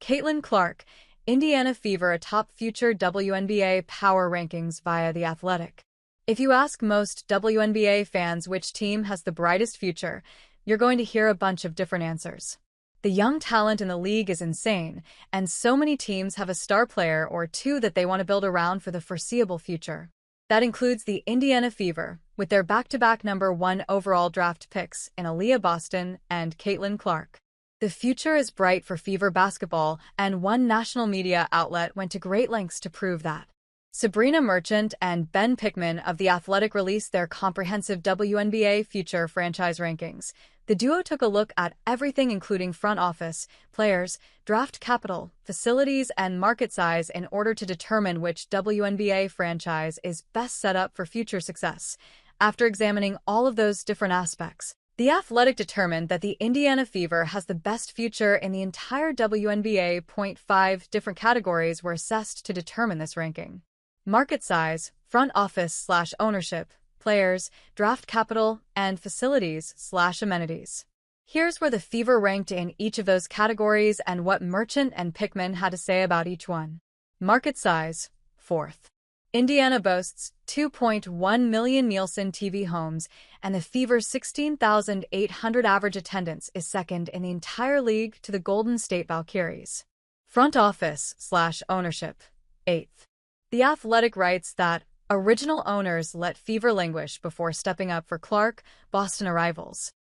Caitlin Clark, Indiana Fever atop future WNBA power rankings via The Athletic. If you ask most WNBA fans which team has the brightest future, you're going to hear a bunch of different answers. The young talent in the league is insane, and so many teams have a star player or two that they want to build around for the foreseeable future. That includes the Indiana Fever, with their back-to-back #1 overall draft picks in Aaliyah Boston and Caitlin Clark. The future is bright for Fever basketball, and one national media outlet went to great lengths to prove that. Sabrina Merchant and Ben Pickman of The Athletic released their comprehensive WNBA future franchise rankings. The duo took a look at everything including front office, players, draft capital, facilities, and market size in order to determine which WNBA franchise is best set up for future success. After examining all of those different aspects, The Athletic determined that the Indiana Fever has the best future in the entire WNBA. 5 different categories were assessed to determine this ranking. Market size, front office/ownership, players, draft capital, and facilities/amenities. Here's where the Fever ranked in each of those categories and what Merchant and Pickman had to say about each one. Market size, 4th. Indiana boasts 2.1 million Nielsen TV homes, and the Fever's 16,800 average attendance is second in the entire league to the Golden State Valkyries. Front office/ownership, 8th. The Athletic writes that original owners let Fever languish before stepping up for Clark, Boston arrivals.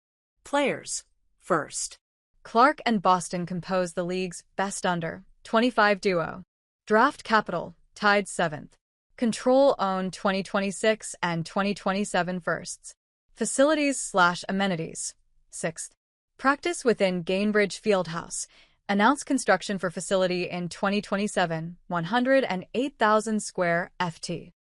Players, 1st. Clark and Boston compose the league's best under 25 duo. Draft capital, tied 7th. Control own 2026 and 2027 firsts. Facilities/amenities, 6th. Practice within Gainbridge Fieldhouse. Announced construction for facility in 2027, 108,000 square ft.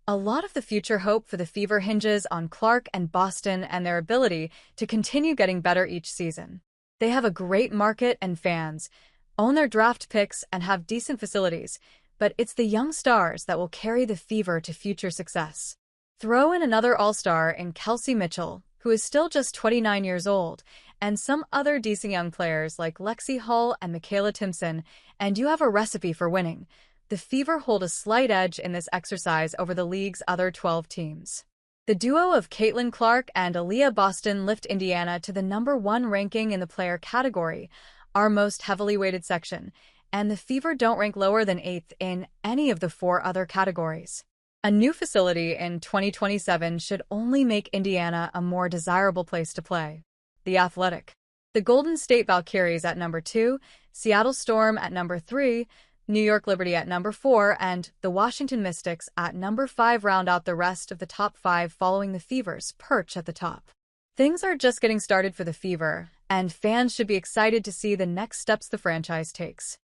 A lot of the future hope for the Fever hinges on Clark and Boston and their ability to continue getting better each season. They have a great market and fans, own their draft picks, and have decent facilities, but it's the young stars that will carry the Fever to future success. Throw in another all-star in Kelsey Mitchell, who is still just 29 years old, and some other decent young players like Lexi Hull and Michaela Timpson, and you have a recipe for winning. The Fever hold a slight edge in this exercise over the league's other 12 teams. The duo of Caitlin Clark and Aaliyah Boston lift Indiana to the #1 ranking in the player category, our most heavily weighted section, and the Fever don't rank lower than 8th in any of the 4 other categories. A new facility in 2027 should only make Indiana a more desirable place to play. The Athletic. The Golden State Valkyries at #2, Seattle Storm at #3, New York Liberty at #4, and the Washington Mystics at #5 round out the rest of the top 5 following the Fever's perch at the top. Things are just getting started for the Fever, and fans should be excited to see the next steps the franchise takes.